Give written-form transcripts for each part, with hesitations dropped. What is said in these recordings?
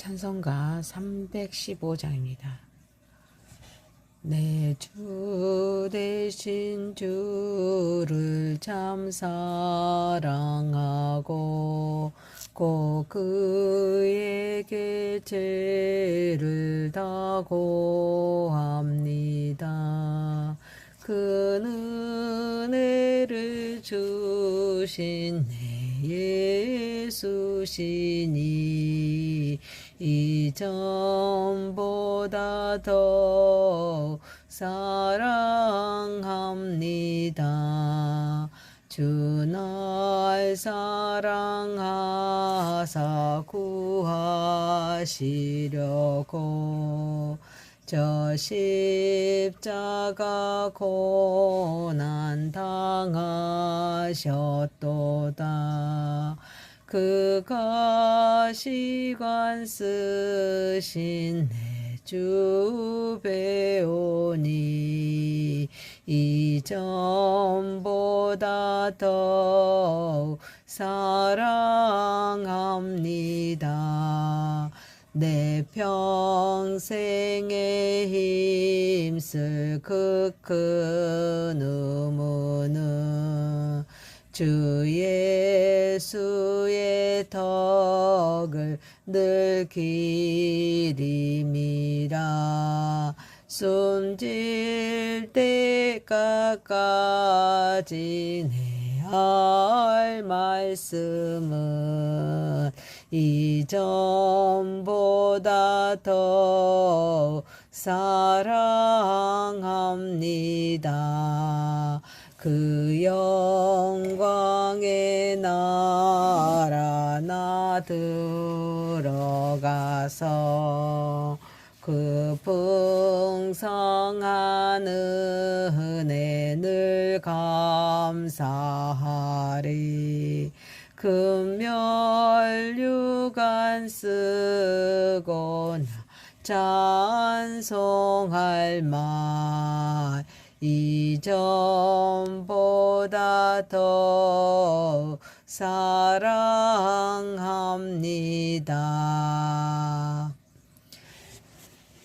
찬송가 315장입니다. 내 주 대신 주를 참 사랑하고 꼭 그에게 죄를 다 고합니다. 그 은혜를 주신 내 예수시니 이전보다 더 사랑합니다. 주 날 사랑하사 구하시려고 저 십자가 고난 당하셨도다. 그가 시관 쓰신 내 주 배우니 이전보다 더 사랑합니다. 내 평생에 힘쓸 그 큰 의무는 주 예수의 덕을 늘 기림이라. 숨질 때까지 내 할 말씀은 이전보다 더 사랑합니다. 그 영광의 나라 나 들어가서 그 풍성한 은혜 늘 감사하리. 금멸류관 쓰고나 찬송할 말 이전보다 더 사랑합니다.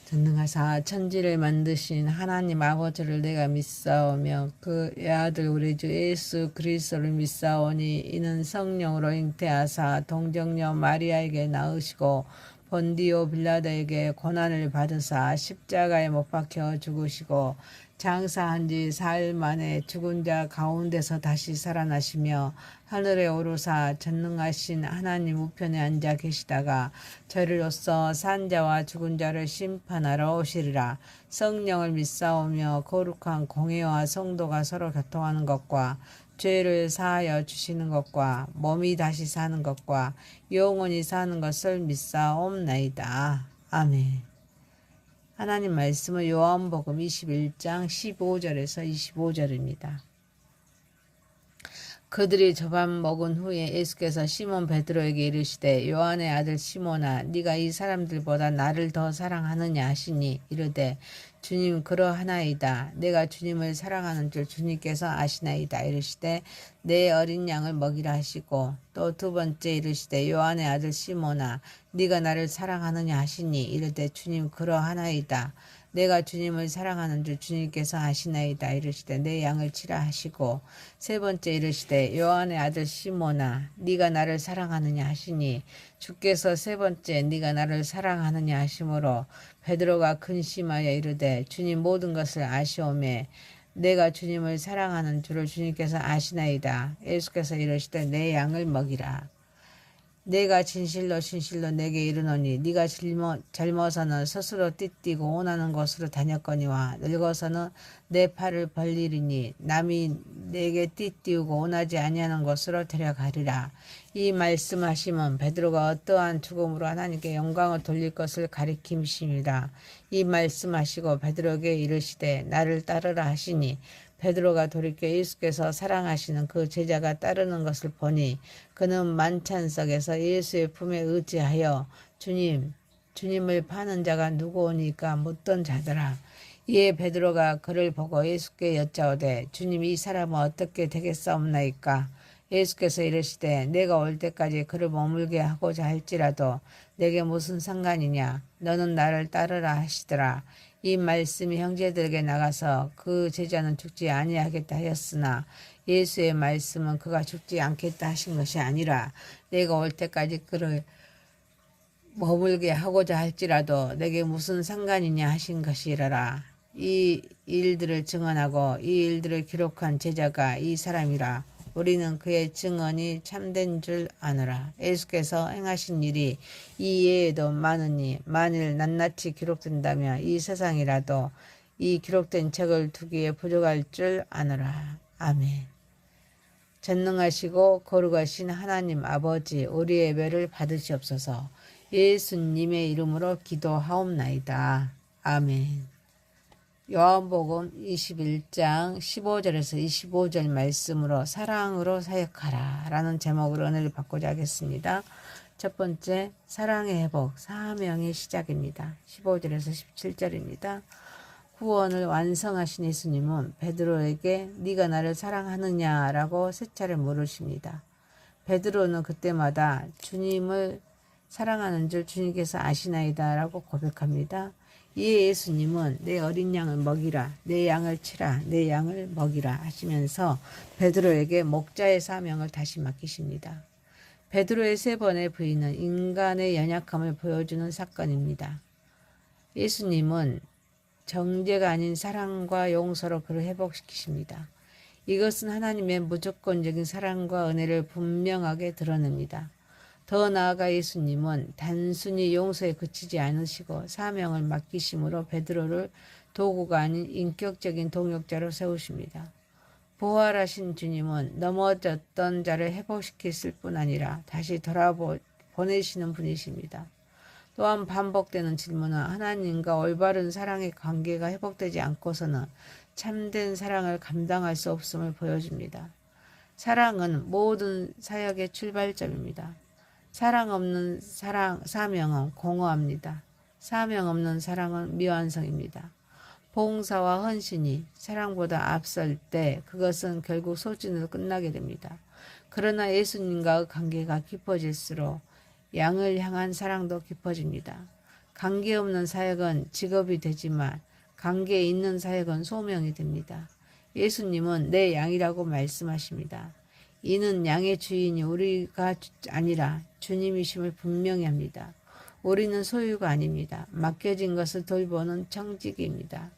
전능하사 천지를 만드신 하나님 아버지를 내가 믿사오며 그 아들 우리 주 예수 그리스도를 믿사오니 이는 성령으로 잉태하사 동정녀 마리아에게 낳으시고 본디오 빌라도에게 고난을 받으사 십자가에 못 박혀 죽으시고 장사한 지 사흘 만에 죽은 자 가운데서 다시 살아나시며 하늘에 오르사 전능하신 하나님 우편에 앉아 계시다가 저리로서 산 자와 죽은 자를 심판하러 오시리라. 성령을 믿사오며 거룩한 공회와 성도가 서로 교통하는 것과 죄를 사하여 주시는 것과 몸이 다시 사는 것과 영원히 사는 것을 믿사옵나이다. 아멘. 하나님 말씀은 요한복음 21장 15절에서 25절입니다. 그들이 저밥 먹은 후에 예수께서 시몬 베드로에게 이르시되 요한의 아들 시몬아 네가 이 사람들보다 나를 더 사랑하느냐 하시니 이르되 주님 그러하나이다. 내가 주님을 사랑하는 줄 주님께서 아시나이다. 이르시되 내 어린 양을 먹이라 하시고 또 두 번째 이르시되 요한의 아들 시몬아 네가 나를 사랑하느냐 하시니 이르되 주님 그러하나이다. 내가 주님을 사랑하는 줄 주님께서 아시나이다. 이르시되 내 양을 치라 하시고 세 번째 이르시되 요한의 아들 시몬아 네가 나를 사랑하느냐 하시니 주께서 세 번째 네가 나를 사랑하느냐 하심으로 베드로가 근심하여 이르되 주님 모든 것을 아시오매 내가 주님을 사랑하는 줄을 주님께서 아시나이다. 예수께서 이르시되 내 양을 먹이라. 내가 진실로 진실로 내게 이르노니 네가 젊어서는 스스로 띠띠고 원하는 곳으로 다녔거니와 늙어서는 내 팔을 벌리리니 남이 내게 띠띠우고 원하지 아니하는 곳으로 데려가리라. 이 말씀하심은 베드로가 어떠한 죽음으로 하나님께 영광을 돌릴 것을 가리킴이십니다. 이 말씀하시고 베드로에게 이르시되 나를 따르라 하시니 베드로가 돌이켜 예수께서 사랑하시는 그 제자가 따르는 것을 보니 그는 만찬석에서 예수의 품에 의지하여 주님을 파는 자가 누구오니까 묻던 자더라. 이에 베드로가 그를 보고 예수께 여짜오되 주님 이 사람은 어떻게 되겠사옵나이까? 예수께서 이르시되 내가 올 때까지 그를 머물게 하고자 할지라도 내게 무슨 상관이냐 너는 나를 따르라 하시더라. 이 말씀이 형제들에게 나가서 그 제자는 죽지 아니하겠다 하였으나 예수의 말씀은 그가 죽지 않겠다 하신 것이 아니라 내가 올 때까지 그를 머물게 하고자 할지라도 내게 무슨 상관이냐 하신 것이라라. 이 일들을 증언하고 이 일들을 기록한 제자가 이 사람이라. 우리는 그의 증언이 참된 줄 아노라. 예수께서 행하신 일이 이 외에도 많으니 만일 낱낱이 기록된다면 이 세상이라도 이 기록된 책을 두기에 부족할 줄 아노라. 아멘. 전능하시고 거룩하신 하나님 아버지, 우리의 예배를 받으시옵소서. 예수님의 이름으로 기도하옵나이다. 아멘. 요한복음 21장 15절에서 25절 말씀으로 사랑으로 사역하라 라는 제목으로 은혜를 받고자 하겠습니다. 첫 번째, 사랑의 회복, 사명의 시작입니다. 15절에서 17절입니다. 구원을 완성하신 예수님은 베드로에게 네가 나를 사랑하느냐라고 세 차례 물으십니다. 베드로는 그때마다 주님을 사랑하는 줄 주님께서 아시나이다 라고 고백합니다. 이에 예수님은 내 어린 양을 먹이라, 내 양을 치라, 내 양을 먹이라 하시면서 베드로에게 목자의 사명을 다시 맡기십니다. 베드로의 세 번의 부인은 인간의 연약함을 보여주는 사건입니다. 예수님은 정죄가 아닌 사랑과 용서로 그를 회복시키십니다. 이것은 하나님의 무조건적인 사랑과 은혜를 분명하게 드러냅니다. 더 나아가 예수님은 단순히 용서에 그치지 않으시고 사명을 맡기심으로 베드로를 도구가 아닌 인격적인 동역자로 세우십니다. 부활하신 주님은 넘어졌던 자를 회복시켰을 뿐 아니라 다시 돌아보내시는 분이십니다. 또한 반복되는 질문은 하나님과 올바른 사랑의 관계가 회복되지 않고서는 참된 사랑을 감당할 수 없음을 보여줍니다. 사랑은 모든 사역의 출발점입니다. 사랑 없는 사명은 공허합니다. 사명 없는 사랑은 미완성입니다. 봉사와 헌신이 사랑보다 앞설 때 그것은 결국 소진으로 끝나게 됩니다. 그러나 예수님과의 관계가 깊어질수록 양을 향한 사랑도 깊어집니다. 관계없는 사역은 직업이 되지만 관계에 있는 사역은 소명이 됩니다. 예수님은 내 양이라고 말씀하십니다. 이는 양의 주인이 우리가 아니라 주님이심을 분명히 합니다. 우리는 소유가 아닙니다. 맡겨진 것을 돌보는 청지기입니다.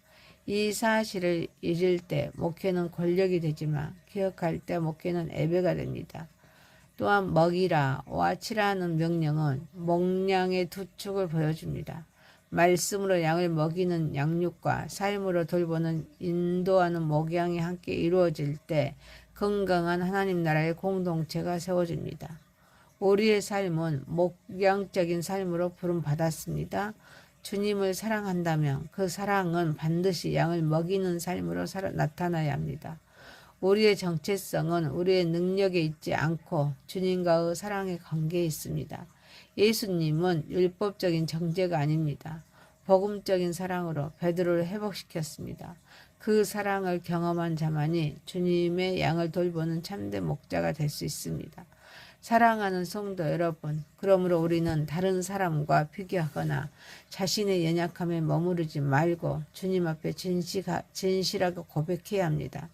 이 사실을 잊을 때 목회는 권력이 되지만 기억할 때 목회는 예배가 됩니다. 또한 먹이라와 치라는 명령은 목량의 두 축을 보여줍니다. 말씀으로 양을 먹이는 양육과 삶으로 돌보는 인도하는 목양이 함께 이루어질 때 건강한 하나님 나라의 공동체가 세워집니다. 우리의 삶은 목양적인 삶으로 부름받았습니다. 주님을 사랑한다면 그 사랑은 반드시 양을 먹이는 삶으로 나타나야 합니다. 우리의 정체성은 우리의 능력에 있지 않고 주님과의 사랑의 관계에 있습니다. 예수님은 율법적인 정죄가 아닙니다. 복음적인 사랑으로 베드로를 회복시켰습니다. 그 사랑을 경험한 자만이 주님의 양을 돌보는 참된 목자가 될 수 있습니다. 사랑하는 성도 여러분, 그러므로 우리는 다른 사람과 비교하거나 자신의 연약함에 머무르지 말고 주님 앞에 진실하게 고백해야 합니다.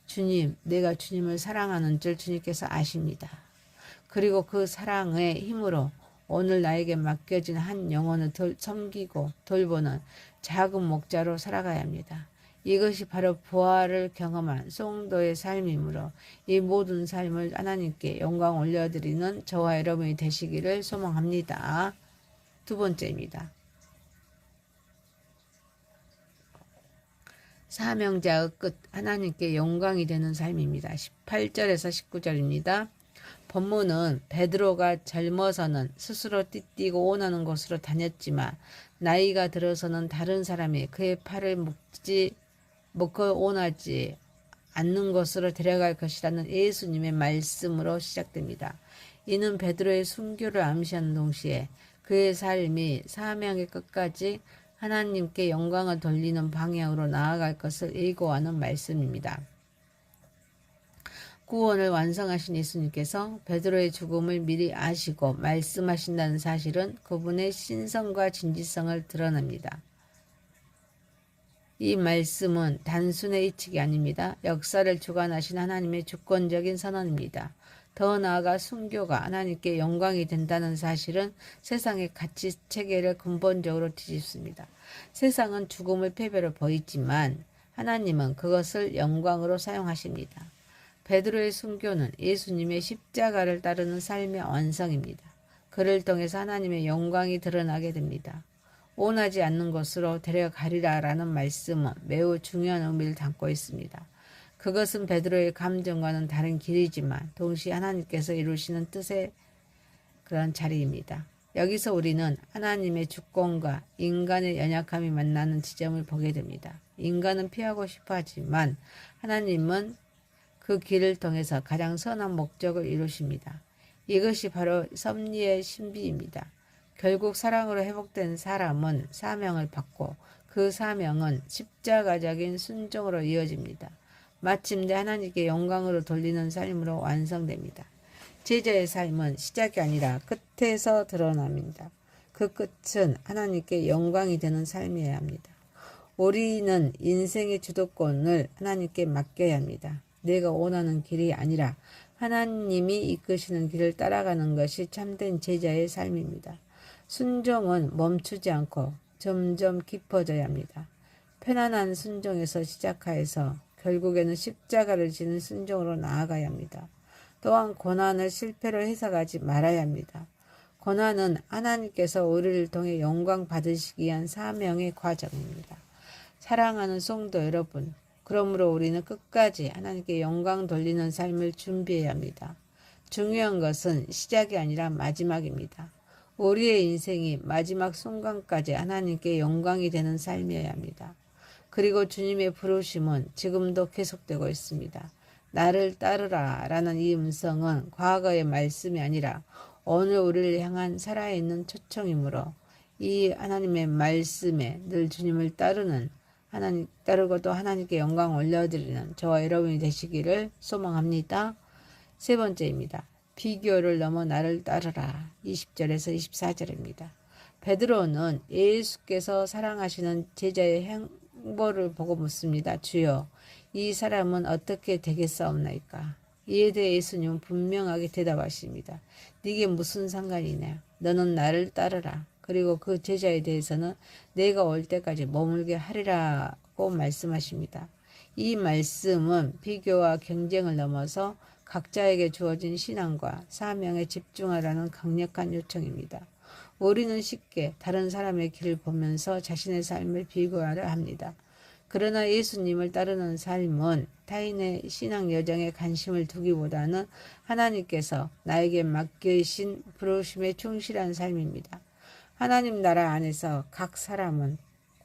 주님, 내가 주님을 사랑하는 줄 주님께서 아십니다. 그리고 그 사랑의 힘으로 오늘 나에게 맡겨진 한 영혼을 섬기고 돌보는 작은 목자로 살아가야 합니다. 이것이 바로 부활을 경험한 성도의 삶이므로 이 모든 삶을 하나님께 영광 올려드리는 저와 여러분이 되시기를 소망합니다. 두 번째입니다. 사명자의 끝, 하나님께 영광이 되는 삶입니다. 18절에서 19절입니다. 본문은 베드로가 젊어서는 스스로 띠띠고 원하는 곳으로 다녔지만 나이가 들어서는 다른 사람이 그의 팔을 묶어 원하지 않는 곳으로 데려갈 것이라는 예수님의 말씀으로 시작됩니다. 이는 베드로의 순교를 암시하는 동시에 그의 삶이 사명의 끝까지 하나님께 영광을 돌리는 방향으로 나아갈 것을 예고하는 말씀입니다. 구원을 완성하신 예수님께서 베드로의 죽음을 미리 아시고 말씀하신다는 사실은 그분의 신성과 진지성을 드러냅니다. 이 말씀은 단순의 이측이 아닙니다. 역사를 주관하신 하나님의 주권적인 선언입니다. 더 나아가 순교가 하나님께 영광이 된다는 사실은 세상의 가치 체계를 근본적으로 뒤집습니다. 세상은 죽음을 패배로 보이지만 하나님은 그것을 영광으로 사용하십니다. 베드로의 순교는 예수님의 십자가를 따르는 삶의 완성입니다. 그를 통해서 하나님의 영광이 드러나게 됩니다. 원하지 않는 곳으로 데려가리라 라는 말씀은 매우 중요한 의미를 담고 있습니다. 그것은 베드로의 감정과는 다른 길이지만 동시에 하나님께서 이루시는 뜻의 그런 자리입니다. 여기서 우리는 하나님의 주권과 인간의 연약함이 만나는 지점을 보게 됩니다. 인간은 피하고 싶어 하지만 하나님은 그 길을 통해서 가장 선한 목적을 이루십니다. 이것이 바로 섭리의 신비입니다. 결국 사랑으로 회복된 사람은 사명을 받고 그 사명은 십자가적인 순종으로 이어집니다. 마침내 하나님께 영광으로 돌리는 삶으로 완성됩니다. 제자의 삶은 시작이 아니라 끝에서 드러납니다. 그 끝은 하나님께 영광이 되는 삶이어야 합니다. 우리는 인생의 주도권을 하나님께 맡겨야 합니다. 내가 원하는 길이 아니라 하나님이 이끄시는 길을 따라가는 것이 참된 제자의 삶입니다. 순종은 멈추지 않고 점점 깊어져야 합니다. 편안한 순종에서 시작하여서 결국에는 십자가를 지는 순종으로 나아가야 합니다. 또한 고난을 실패로 해석하지 말아야 합니다. 고난은 하나님께서 우리를 통해 영광 받으시기 위한 사명의 과정입니다. 사랑하는 성도 여러분, 그러므로 우리는 끝까지 하나님께 영광 돌리는 삶을 준비해야 합니다. 중요한 것은 시작이 아니라 마지막입니다. 우리의 인생이 마지막 순간까지 하나님께 영광이 되는 삶이어야 합니다. 그리고 주님의 부르심은 지금도 계속되고 있습니다. 나를 따르라 라는 이 음성은 과거의 말씀이 아니라 오늘 우리를 향한 살아있는 초청이므로 이 하나님의 말씀에 늘 주님을 따르는 하나님 따르고 또 하나님께 영광 올려드리는 저와 여러분이 되시기를 소망합니다. 세 번째입니다. 비교를 넘어 나를 따르라. 20절에서 24절입니다. 베드로는 예수께서 사랑하시는 제자의 행보를 보고 묻습니다. 주여, 이 사람은 어떻게 되겠사옵나이까? 이에 대해 예수님은 분명하게 대답하십니다. 네게 무슨 상관이냐? 너는 나를 따르라. 그리고 그 제자에 대해서는 내가 올 때까지 머물게 하리라고 말씀하십니다. 이 말씀은 비교와 경쟁을 넘어서 각자에게 주어진 신앙과 사명에 집중하라는 강력한 요청입니다. 우리는 쉽게 다른 사람의 길을 보면서 자신의 삶을 비교하려 합니다. 그러나 예수님을 따르는 삶은 타인의 신앙 여정에 관심을 두기보다는 하나님께서 나에게 맡기신 부르심에 충실한 삶입니다. 하나님 나라 안에서 각 사람은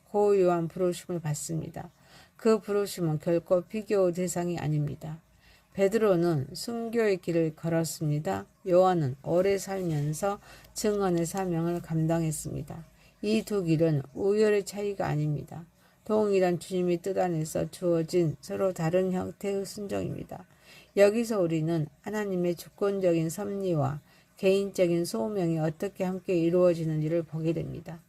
고유한 부르심을 받습니다. 그 부르심은 결코 비교 대상이 아닙니다. 베드로는 순교의 길을 걸었습니다. 요한은 오래 살면서 증언의 사명을 감당했습니다. 이 두 길은 우열의 차이가 아닙니다. 동일한 주님의 뜻 안에서 주어진 서로 다른 형태의 순종입니다. 여기서 우리는 하나님의 주권적인 섭리와 개인적인 소명이 어떻게 함께 이루어지는지를 보게 됩니다.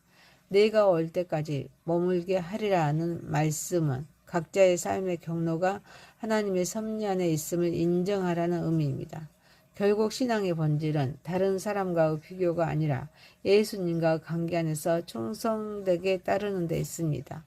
내가 올 때까지 머물게 하리라는 말씀은 각자의 삶의 경로가 하나님의 섭리 안에 있음을 인정하라는 의미입니다. 결국 신앙의 본질은 다른 사람과의 비교가 아니라 예수님과 관계 안에서 충성되게 따르는 데 있습니다.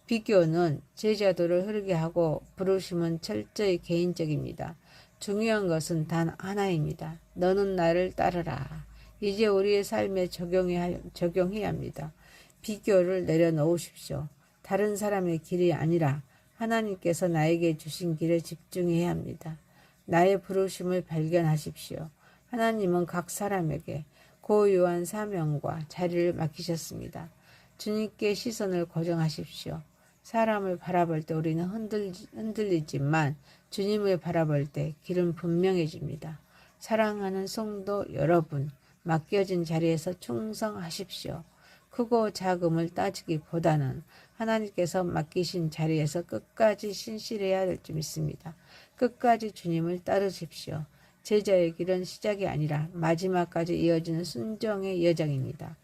비교는 제자도를 흐르게 하고 부르심은 철저히 개인적입니다. 중요한 것은 단 하나입니다. 너는 나를 따르라. 이제 우리의 삶에 적용해야 합니다. 비교를 내려놓으십시오. 다른 사람의 길이 아니라 하나님께서 나에게 주신 길에 집중해야 합니다. 나의 부르심을 발견하십시오. 하나님은 각 사람에게 고유한 사명과 자리를 맡기셨습니다. 주님께 시선을 고정하십시오. 사람을 바라볼 때 우리는 흔들리지만 주님을 바라볼 때 길은 분명해집니다. 사랑하는 성도 여러분, 맡겨진 자리에서 충성하십시오. 크고 작음을 따지기보다는 하나님께서 맡기신 자리에서 끝까지 신실해야 될 줄 믿습니다. 끝까지 주님을 따르십시오. 제자의 길은 시작이 아니라 마지막까지 이어지는 순종의 여정입니다.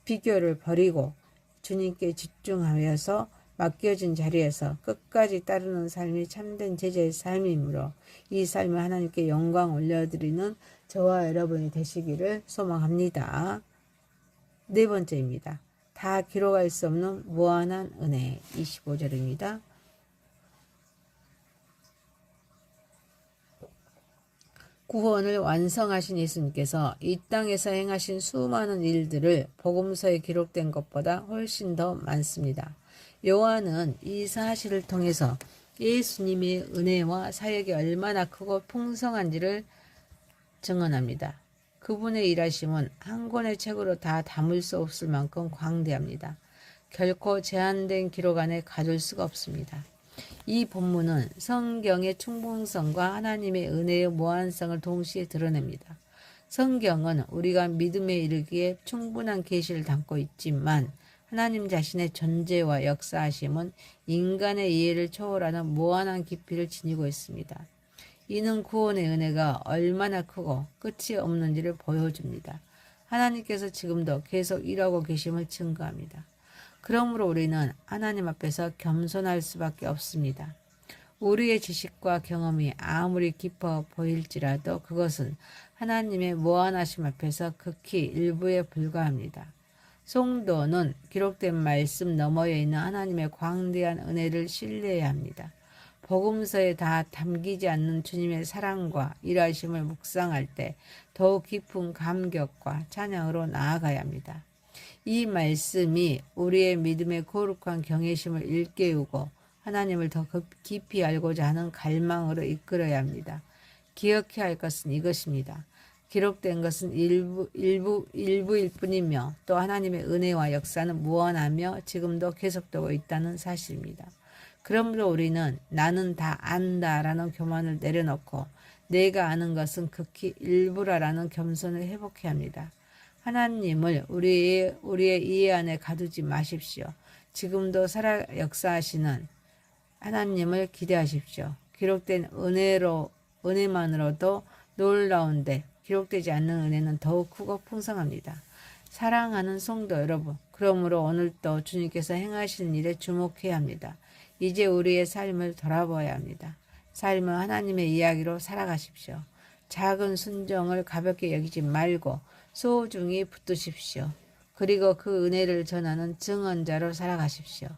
비교를 버리고 주님께 집중하여서 맡겨진 자리에서 끝까지 따르는 삶이 참된 제자의 삶이므로 이 삶을 하나님께 영광 올려드리는 저와 여러분이 되시기를 소망합니다. 네 번째입니다. 다 기록할 수 없는 무한한 은혜 25절입니다. 구원을 완성하신 예수님께서 이 땅에서 행하신 수많은 일들을 복음서에 기록된 것보다 훨씬 더 많습니다. 요한은 이 사실을 통해서 예수님의 은혜와 사역이 얼마나 크고 풍성한지를 증언합니다. 그분의 일하심은 한 권의 책으로 다 담을 수 없을 만큼 광대합니다. 결코 제한된 기록 안에 가둘 수가 없습니다. 이 본문은 성경의 충분성과 하나님의 은혜의 무한성을 동시에 드러냅니다. 성경은 우리가 믿음에 이르기에 충분한 계시를 담고 있지만 하나님 자신의 존재와 역사하심은 인간의 이해를 초월하는 무한한 깊이를 지니고 있습니다. 이는 구원의 은혜가 얼마나 크고 끝이 없는지를 보여줍니다. 하나님께서 지금도 계속 일하고 계심을 증거합니다. 그러므로 우리는 하나님 앞에서 겸손할 수밖에 없습니다. 우리의 지식과 경험이 아무리 깊어 보일지라도 그것은 하나님의 무한하심 앞에서 극히 일부에 불과합니다. 성도는 기록된 말씀 너머에 있는 하나님의 광대한 은혜를 신뢰해야 합니다. 복음서에 다 담기지 않는 주님의 사랑과 일하심을 묵상할 때 더욱 깊은 감격과 찬양으로 나아가야 합니다. 이 말씀이 우리의 믿음의 거룩한 경외심을 일깨우고 하나님을 더 깊이 알고자 하는 갈망으로 이끌어야 합니다. 기억해야 할 것은 이것입니다. 기록된 것은 일부일 뿐이며 또 하나님의 은혜와 역사는 무한하며 지금도 계속되고 있다는 사실입니다. 그러므로 우리는 나는 다 안다라는 교만을 내려놓고 내가 아는 것은 극히 일부라라는 겸손을 회복해야 합니다. 하나님을 우리의 이해 안에 가두지 마십시오. 지금도 살아 역사하시는 하나님을 기대하십시오. 기록된 은혜만으로도 놀라운데 기록되지 않는 은혜는 더욱 크고 풍성합니다. 사랑하는 성도 여러분, 그러므로 오늘도 주님께서 행하시는 일에 주목해야 합니다. 이제 우리의 삶을 돌아보아야 합니다. 삶은 하나님의 이야기로 살아가십시오. 작은 순종을 가볍게 여기지 말고 소중히 붙드십시오. 그리고 그 은혜를 전하는 증언자로 살아가십시오.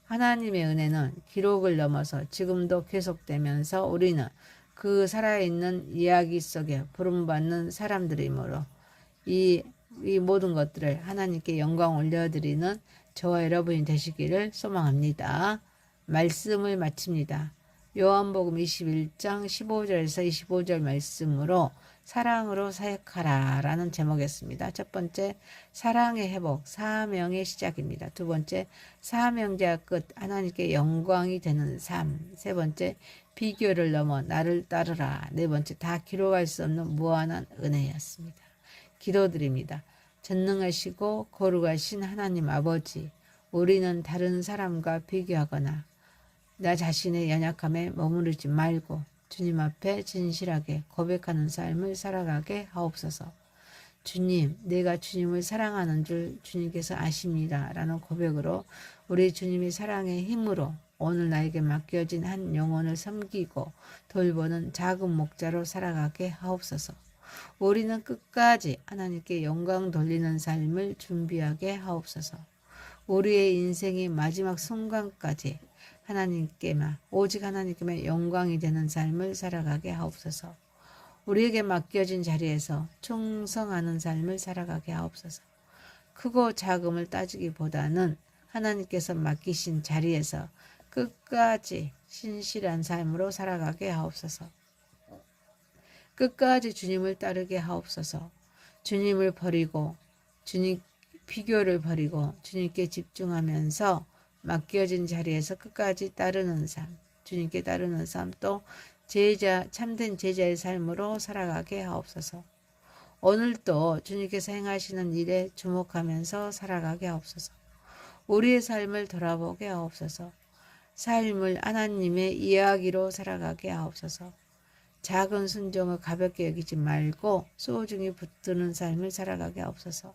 하나님의 은혜는 기록을 넘어서 지금도 계속되면서 우리는 그 살아있는 이야기 속에 부름받는 사람들이므로 이 모든 것들을 하나님께 영광 올려드리는 저와 여러분이 되시기를 소망합니다. 말씀을 마칩니다. 요한복음 21장 15절에서 25절 말씀으로 사랑으로 사역하라 라는 제목이었습니다. 첫 번째, 사랑의 회복, 사명의 시작입니다. 두 번째, 사명자 끝, 하나님께 영광이 되는 삶. 세 번째, 비교를 넘어 나를 따르라. 네 번째, 다 기록할 수 없는 무한한 은혜였습니다. 기도드립니다. 전능하시고 거룩하신 하나님 아버지, 우리는 다른 사람과 비교하거나 나 자신의 연약함에 머무르지 말고 주님 앞에 진실하게 고백하는 삶을 살아가게 하옵소서. 주님, 내가 주님을 사랑하는 줄 주님께서 아십니다. 라는 고백으로 우리 주님의 사랑의 힘으로 오늘 나에게 맡겨진 한 영혼을 섬기고 돌보는 작은 목자로 살아가게 하옵소서. 우리는 끝까지 하나님께 영광 돌리는 삶을 준비하게 하옵소서. 우리의 인생의 마지막 순간까지 오직 하나님께만 영광이 되는 삶을 살아가게 하옵소서. 우리에게 맡겨진 자리에서 충성하는 삶을 살아가게 하옵소서. 크고 작음을 따지기보다는 하나님께서 맡기신 자리에서 끝까지 신실한 삶으로 살아가게 하옵소서. 끝까지 주님을 따르게 하옵소서. 주님을 버리고 비교를 버리고 주님께 집중하면서 맡겨진 자리에서 끝까지 따르는 삶, 주님께 따르는 삶, 또 참된 제자의 삶으로 살아가게 하옵소서. 오늘도 주님께서 행하시는 일에 주목하면서 살아가게 하옵소서. 우리의 삶을 돌아보게 하옵소서. 삶을 하나님의 이야기로 살아가게 하옵소서. 작은 순종을 가볍게 여기지 말고 소중히 붙드는 삶을 살아가게 하옵소서.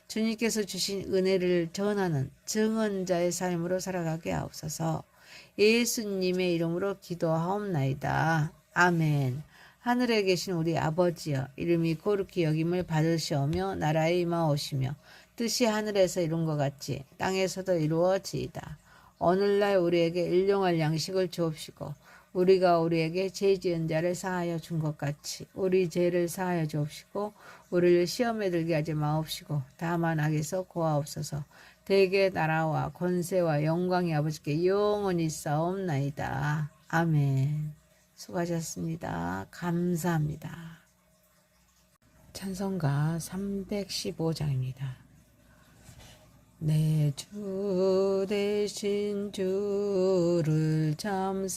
주님께서 주신 은혜를 전하는 증언자의 삶으로 살아가게 하옵소서. 예수님의 이름으로 기도하옵나이다. 아멘. 하늘에 계신 우리 아버지여, 이름이 거룩히 여김을 받으시오며 나라에 임하오시며 뜻이 하늘에서 이룬 것 같이 땅에서도 이루어지이다. 오늘날 우리에게 일용할 양식을 주옵시고 우리가 우리에게 죄 지은 자를 사하여 준 것 같이 우리 죄를 사하여 주옵시고 우리를 시험에 들게 하지 마옵시고 다만 악에서 구하옵소서. 대개 나라와 권세와 영광이 아버지께 영원히 있사옵나이다. 아멘. 수고하셨습니다. 감사합니다. 찬송가 315장입니다. 내 주 대신 주를 참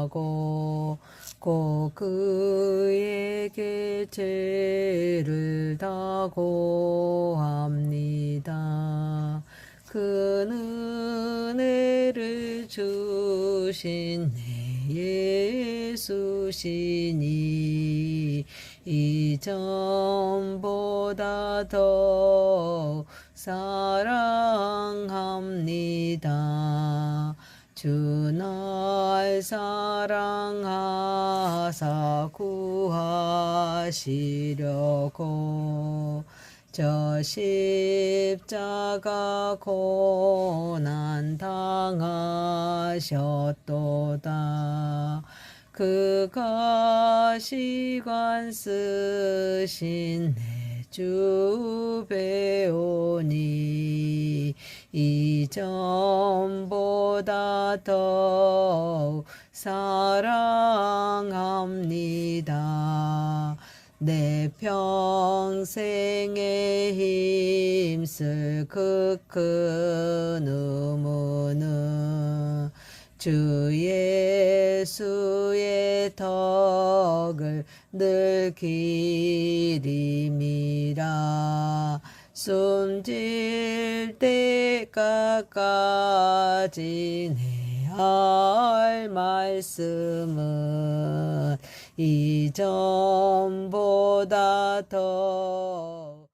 사랑하고 꼭 그에게 죄를 다 고합니다. 그 은혜를 주신 내 예수시니 이전보다 더 사랑합니다. 주 날 사랑하사 구하시려고 저 십자가 고난 당하셨도다. 그가 시관 쓰신 내 주 배우니 이전보다 더 사랑합니다. 내 평생에 힘쓸 그 큰 의무는 주 예수의 덕을 늘 기림이라. 숨질 때까지 내 할 말씀은 이전보다 더